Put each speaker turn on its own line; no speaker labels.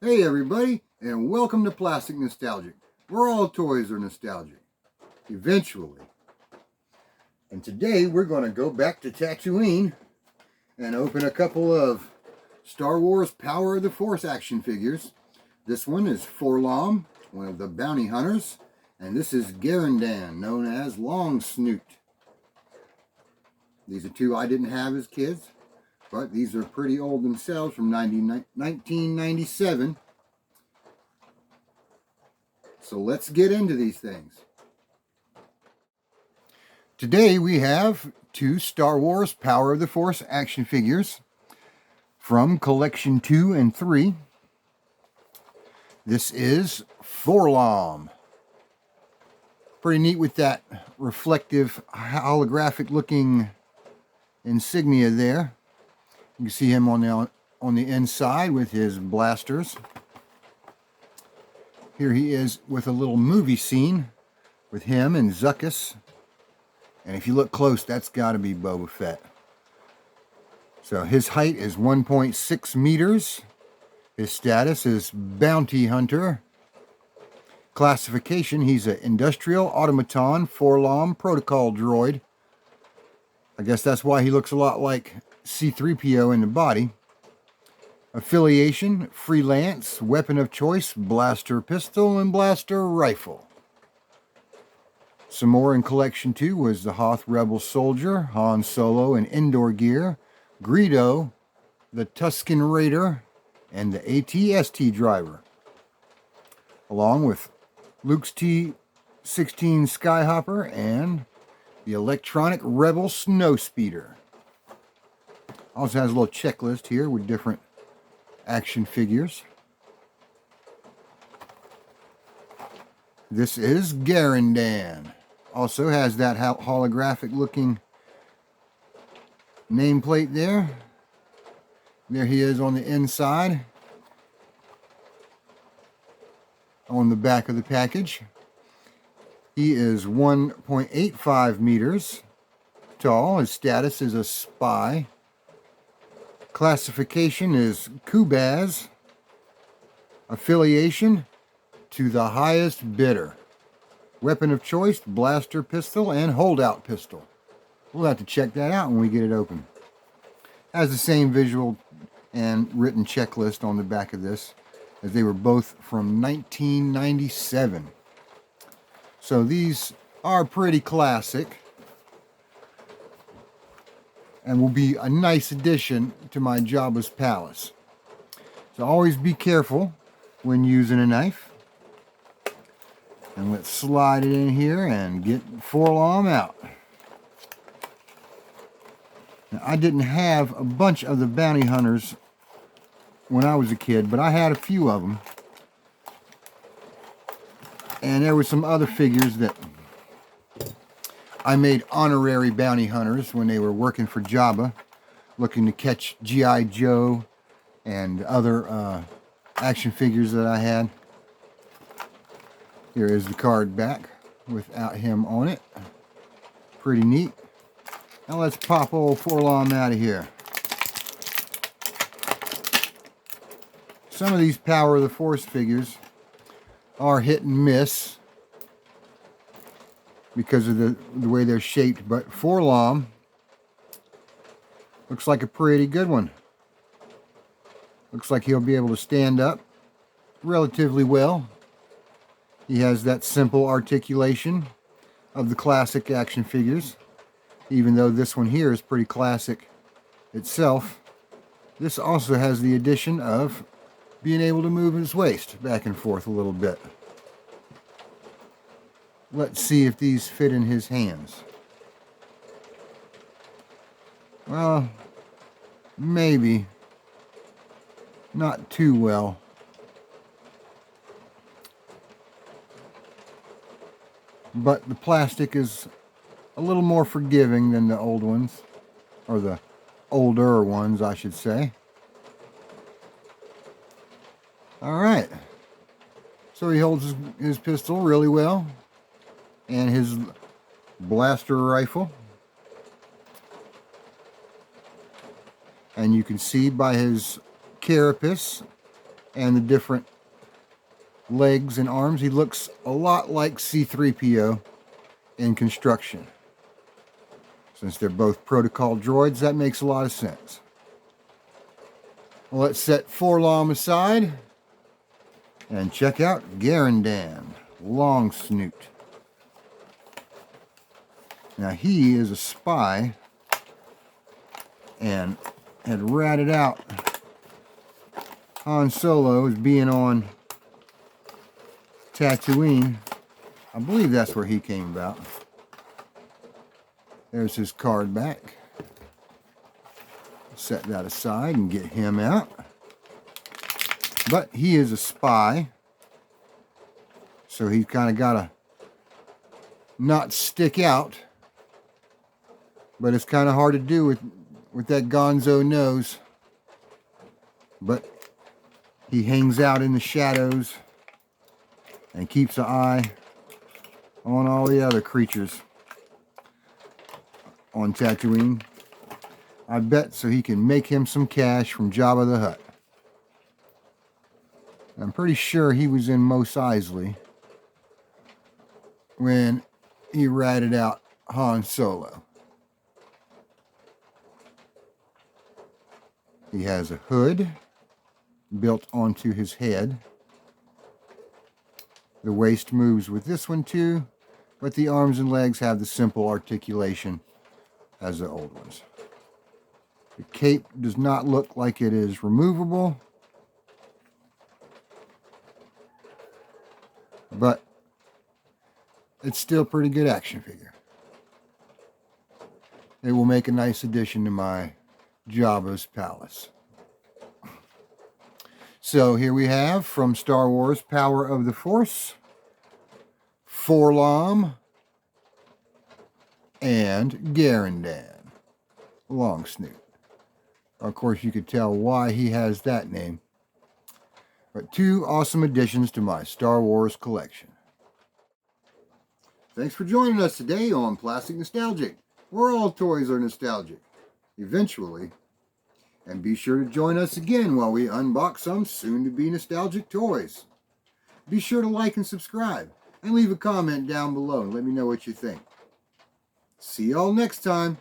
Hey everybody, and welcome to Plastic Nostalgic, where all toys are nostalgic. Eventually. And today we're going to go back to Tatooine and open a couple of Star Wars Power of the Force action figures. This one is FourLOM, one of the bounty hunters, and this is Garindan, known as Long Snoot. These are two I didn't have as kids, but these are pretty old themselves, from 1997. So let's get into these things. Today we have two Star Wars Power of the Force action figures from Collection 2 and 3. This is FourLOM. Pretty neat with that reflective, holographic looking insignia there. You can see him on the inside with his blasters. Here he is with a little movie scene with him and Zuckuss. And if you look close, that's got to be Boba Fett. So his height is 1.6 meters. His status is Bounty Hunter. Classification, he's an Industrial Automaton FourLOM Protocol Droid. I guess that's why he looks a lot like C-3PO in the body. Affiliation, freelance, weapon of choice, blaster pistol and blaster rifle. Some more in Collection 2 was the Hoth Rebel Soldier, Han Solo in indoor gear, Greedo, the Tusken Raider, and the AT-ST driver. Along with Luke's T-16 Skyhopper and the Electronic Rebel Snowspeeder. Also has a little checklist here with different action figures. This is Garindan. Also has that holographic looking nameplate there. There he is on the inside. On the back of the package. He is 1.85 meters tall. His status is a spy. Classification is Kubaz. Affiliation, to the highest bidder. Weapon of choice, blaster pistol and holdout pistol. We'll have to check that out when we get it open. Has the same visual and written checklist on the back of this, as they were both from 1997. So these are pretty classic and will be a nice addition to my Jabba's palace. So always be careful when using a knife. And let's slide it in here and get FourLOM out. Now, I didn't have a bunch of the bounty hunters when I was a kid, but I had a few of them. And there were some other figures that I made honorary bounty hunters when they were working for Jabba, looking to catch G.I. Joe and other action figures that I had. Here is the card back without him on it. Pretty neat. Now let's pop old FourLOM out of here. Some of these Power of the Force figures are hit and miss because of the way they're shaped, but FourLOM looks like a pretty good one. Looks like he'll be able to stand up relatively well. He has that simple articulation of the classic action figures, even though this one here is pretty classic itself. This also has the addition of being able to move his waist back and forth a little bit. Let's see if these fit in his hands. Well, maybe. Not too well. But the plastic is a little more forgiving than the old ones, or the older ones, I should say. All right. So he holds his pistol really well, and his blaster rifle. And you can see by his carapace and the different legs and arms. He looks a lot like C-3PO in construction. Since they're both protocol droids, that makes a lot of sense. Well, let's set FourLOM aside and check out Garindan, Long Snoot. Now he is a spy and had ratted out Han Solo as being on Tatooine. I believe that's where he came about. There's his card back. Set that aside and get him out. But he is a spy, so he's kind of got to not stick out. But it's kind of hard to do with that gonzo nose. But he hangs out in the shadows and keeps an eye on all the other creatures on Tatooine. I bet so he can make him some cash from Jabba the Hutt. I'm pretty sure he was in Mos Eisley when he ratted out Han Solo. He has a hood built onto his head. The waist moves with this one too, but the arms and legs have the simple articulation as the old ones. The cape does not look like it is removable, but it's still a pretty good action figure. It will make a nice addition to my Jabba's palace. So here we have from Star Wars Power of the Force, FourLOM, and Garindan, Long Snoot. Of course, you could tell why he has that name. But two awesome additions to my Star Wars collection. Thanks for joining us today on Plastic Nostalgic, where all toys are nostalgic, eventually. And be sure to join us again while we unbox some soon-to-be nostalgic toys. Be sure to like and subscribe, and leave a comment down below and let me know what you think. See y'all next time.